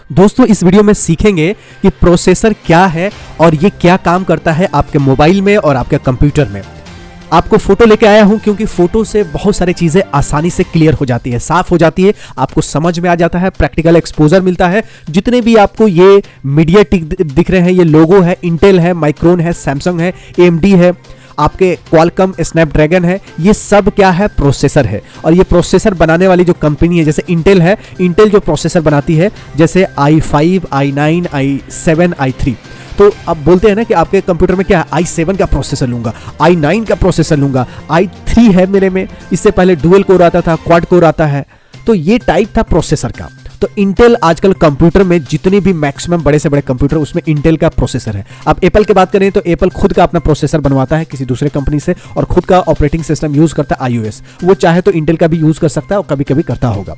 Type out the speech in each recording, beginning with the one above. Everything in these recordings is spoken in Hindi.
दोस्तों इस वीडियो में सीखेंगे कि प्रोसेसर क्या है और ये क्या काम करता है आपके मोबाइल में और आपके कंप्यूटर में। आपको फोटो लेके आया हूं क्योंकि फोटो से बहुत सारी चीजें आसानी से क्लियर हो जाती है, साफ हो जाती है, आपको समझ में आ जाता है, प्रैक्टिकल एक्सपोजर मिलता है। जितने भी आपको ये मीडियाटेक दिख रहे हैं, ये लोगो है, इंटेल है, माइक्रोन है, सैमसंग है, AMD है, आपके क्वालकॉम स्नैपड्रैगन है, ये सब क्या है? प्रोसेसर है। और ये प्रोसेसर बनाने वाली जो कंपनी है, जैसे इंटेल है, इंटेल जो प्रोसेसर बनाती है, जैसे i5, i9, i7, i3। तो अब बोलते हैं ना कि आपके कंप्यूटर में क्या है, i7 का प्रोसेसर लूंगा, i9 का प्रोसेसर लूंगा, i3 है मेरे में, इससे पहले डुअल कोर आता था, क्वाड कोर आता है। तो ये टाइप था प्रोसेसर का। तो इंटेल आजकल कंप्यूटर में जितने भी मैक्सिमम बड़े से बड़े कंप्यूटर, उसमें इंटेल का प्रोसेसर है। अब एप्पल की बात करें तो एप्पल खुद का अपना प्रोसेसर बनवाता है किसी दूसरे कंपनी से और खुद का ऑपरेटिंग सिस्टम यूज करता है iOS। वो चाहे तो इंटेल का भी यूज कर सकता है और कभी कभी करता होगा।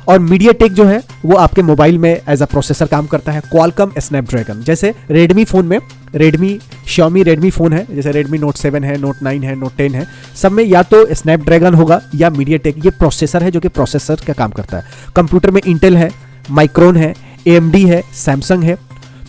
और मीडियाटेक जो है वो आपके मोबाइल में एज अ प्रोसेसर काम करता है। क्वालकॉम स्नैपड्रैगन, जैसे रेडमी फोन में Xiaomi रेडमी फोन है, जैसे रेडमी नोट 7 है, नोट 9 है, नोट 10 है, सब में या तो स्नैपड्रैगन होगा या मीडियाटेक। ये प्रोसेसर है जो कि प्रोसेसर का काम करता है। कंप्यूटर में इंटेल है, माइक्रोन है, AMD है, सैमसंग है।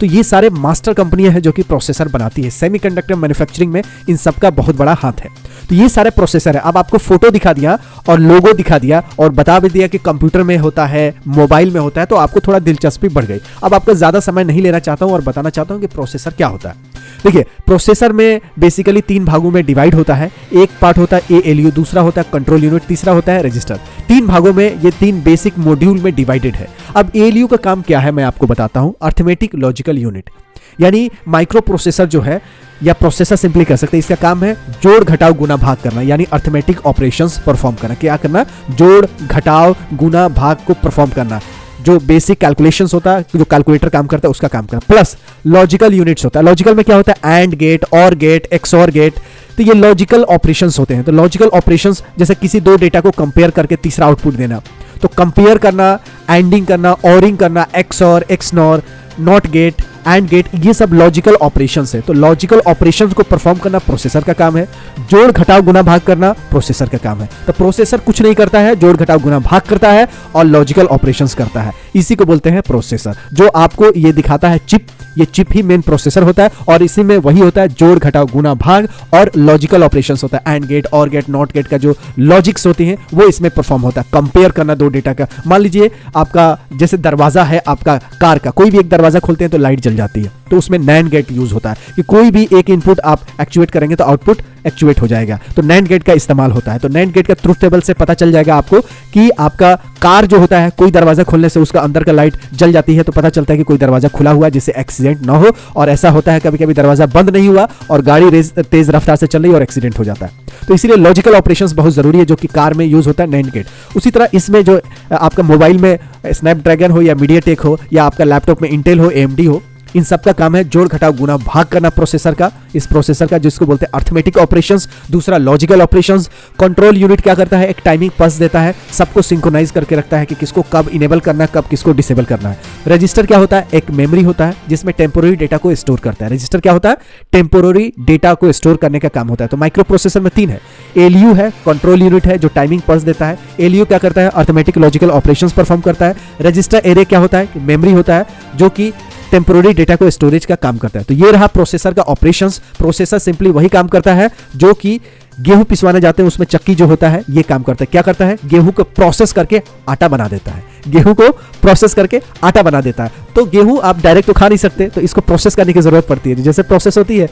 तो ये सारे मास्टर कंपनियां हैं जो कि प्रोसेसर बनाती है। सेमीकंडक्टर मैन्युफैक्चरिंग में इन सब का बहुत बड़ा हाथ है। तो ये सारे प्रोसेसर है। अब आपको फोटो दिखा दिया और लोगो दिखा दिया और बता भी दिया कि कंप्यूटर में होता है, मोबाइल में होता है, तो आपको थोड़ा दिलचस्पी बढ़ गई। अब आपका ज्यादा समय नहीं लेना चाहता हूं और बताना चाहता हूं कि प्रोसेसर क्या होता है। देखिए, प्रोसेसर में बेसिकली 3 भागों में डिवाइड होता है। एक पार्ट होता है ALU, दूसरा होता है कंट्रोल यूनिट, तीसरा होता है रजिस्टर। 3 भागों में ये 3 बेसिक मॉड्यूल में डिवाइडेड है। अब ALU का काम क्या है मैं आपको बताता हूं। अर्थमेटिक लॉजिकल यूनिट, यानी माइक्रो प्रोसेसर जो है, या प्रोसेसर सिंपली कह सकते हैं, इसका काम है जोड़ घटाव गुना भाग करना, यानी अर्थमेटिक ऑपरेशंस परफॉर्म करना। क्या करना? जोड़ घटाव गुना भाग को परफॉर्म करना। जो बेसिक कैलकुलेशंस होता है, जो कैलकुलेटर काम करता है, उसका काम करना। प्लस लॉजिकल यूनिट्स होता है। लॉजिकल में क्या होता है? एंड गेट, और गेट, XOR गेट। तो ये लॉजिकल ऑपरेशंस होते हैं। तो लॉजिकल ऑपरेशंस जैसे किसी 2 डेटा को कंपेयर करके तीसरा आउटपुट देना, तो कंपेयर करना, एंडिंग करना, ऑरिंग करना, XOR, XNOR, not gate, and gate, ये सब लॉजिकल ऑपरेशंस है। तो लॉजिकल ऑपरेशंस को परफॉर्म करना प्रोसेसर का काम है। जोड़ घटाव गुना भाग करना प्रोसेसर का काम है। तो प्रोसेसर कुछ नहीं करता है, जोड़ घटाव गुना भाग करता है और लॉजिकल ऑपरेशंस करता है। इसी को बोलते हैं प्रोसेसर। जो आपको ये दिखाता है चिप, ये चिप ही मेन प्रोसेसर होता है और इसी में वही होता है जोड़ घटाव गुना भाग और लॉजिकल ऑपरेशंस होता है। एंड गेट, और गेट, नॉट गेट का जो लॉजिक्स होती हैं वो इसमें परफॉर्म होता है। कंपेयर करना 2 डेटा का। मान लीजिए आपका जैसे दरवाजा है, आपका कार का कोई भी एक दरवाजा खोलते हैं तो लाइट जल जाती है, तो उसमें नैंड गेट यूज होता है कि कोई भी एक इनपुट आप एक्चुएट करेंगे तो आउटपुट एक्चुएट हो जाएगा। तो नैंड गेट का इस्तेमाल होता है। तो नैंड गेट का ट्रुथ टेबल से पता चल जाएगा आपको कि आपका कार जो होता है, कोई दरवाजा खोलने से उसका अंदर का लाइट जल जाती है, तो पता चलता है कि कोई दरवाजा खुला हुआ है जिससे एक्सीडेंट ना हो। और ऐसा होता है कभी कभी दरवाजा बंद नहीं हुआ और गाड़ी तेज रफ्तार से चल रही और एक्सीडेंट हो जाता है। तो इसीलिए लॉजिकल ऑपरेशंस बहुत जरूरी है जो कि कार में यूज होता है, नैंड गेट। उसी तरह इसमें जो आपका मोबाइल में स्नैपड्रैगन हो या मीडियाटेक हो या आपका लैपटॉप में इंटेल हो, AMD हो, इन सब का काम है जोड़ घटाव गुना भाग करना प्रोसेसर का, इस प्रोसेसर का, जिसको बोलते हैं अर्थमेटिक ऑपरेशंस। दूसरा लॉजिकल ऑपरेशंस। कंट्रोल यूनिट क्या करता है? एक टाइमिंग पल्स देता है, सबको सिंक्रोनाइज करके रखता है कि किसको कब इनेबल करना है, कब किसको डिसेबल करना है। रजिस्टर क्या होता है? एक मेमोरी होता है जिसमें टेम्पोररी डेटा को स्टोर करता है। रजिस्टर क्या होता है? टेम्पोररी डेटा को स्टोर करने का काम होता है। तो माइक्रो प्रोसेसर में 3 है। ALU है, कंट्रोल यूनिट है जो टाइमिंग पल्स देता है। ALU क्या करता है? अर्थमेटिक लॉजिकल ऑपरेशंस परफॉर्म करता है। रजिस्टर एरे क्या होता है? मेमोरी होता है जो कि टेम्पोररी डेटा को स्टोरेज का काम करता है। तो ये रहा प्रोसेसर का ऑपरेशंस। प्रोसेसर सिंपली वही काम करता है जो कि गेहूं पिसवाने जाते हैं उसमें चक्की जो होता है ये काम करता है। क्या करता है? गेहूं को प्रोसेस करके आटा बना देता है। गेहूं को प्रोसेस करके आटा बना देता है। तो गेहूं आप डायरेक्ट तो खा नहीं सकते, तो इसको प्रोसेस करने की जरूरत पड़ती है। जैसे प्रोसेस होती है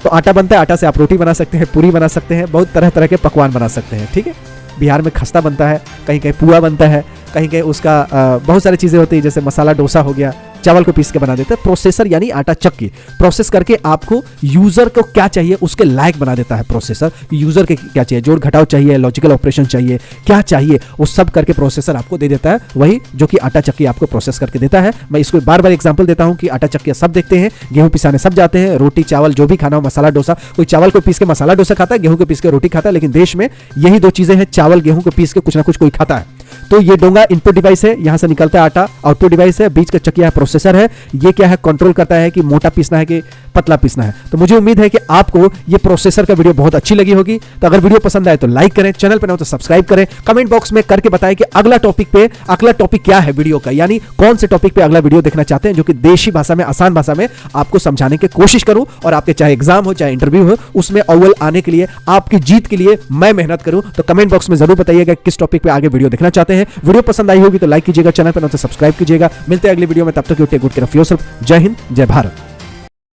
तो आटा बनता है, आटा से आप रोटी बना सकते हैं, पूरी बना सकते हैं, बहुत तरह तरह के पकवान बना सकते हैं। ठीक है, बिहार में खस्ता बनता है, कहीं कहीं पुआ बनता है, कहीं कहीं उसका बहुत सारी चीज़ें होती है, जैसे मसाला डोसा हो गया, चावल को पीस के बना देता है। प्रोसेसर यानी आटा चक्की प्रोसेस करके आपको यूजर को क्या चाहिए उसके लायक बना देता है प्रोसेसर। यूजर के क्या चाहिए, जोड़ घटाव चाहिए, लॉजिकल ऑपरेशन चाहिए, क्या चाहिए वो सब करके प्रोसेसर आपको दे देता है, वही जो कि आटा चक्की आपको प्रोसेस करके देता है। मैं इसको बार बार एग्जांपल देता हूं कि आटा चक्की सब देखते हैं, गेहूं पिसाने सब जाते हैं, रोटी चावल जो भी खाना हो, मसाला डोसा, कोई चावल को पीस के मसाला डोसा खाता है, गेहूं को पीस के रोटी खाता है, लेकिन देश में यही 2 चीजें हैं, चावल गेहूं को पीस के कुछ ना कुछ कोई खाता है। तो ये डोंगा इनपुट डिवाइस है, यहां से निकलता है आटा, आउटपुट डिवाइस है, बीच का चकिया है प्रोसेसर है। ये क्या है, कंट्रोल करता है कि मोटा पीसना है कि पतला पीसना है। तो मुझे उम्मीद है कि आपको ये प्रोसेसर का वीडियो बहुत अच्छी लगी होगी। तो अगर वीडियो पसंद आए तो लाइक करें, चैनल पर न हो तो सब्सक्राइब करें, कमेंट बॉक्स में करके बताएं कि अगला टॉपिक क्या है वीडियो का, यानी कौन से टॉपिक पे अगला वीडियो देखना चाहते हैं, जो कि देशी भाषा में, आसान भाषा में आपको समझाने की कोशिश करूं और आपके चाहे एग्जाम हो चाहे इंटरव्यू हो उसमें अव्वल आने के लिए, आपकी जीत के लिए मैं मेहनत करूं। तो कमेंट बॉक्स में जरूर बताइएगा किस टॉपिक पे आगे वीडियो देखना चाहते हैं। वीडियो पसंद आई होगी तो लाइक कीजिएगा, चैनल पर न हो तो सब्सक्राइब कीजिएगा। मिलते हैं अगली वीडियो में, तब तक take good care of yourself. जय हिंद, जय भारत।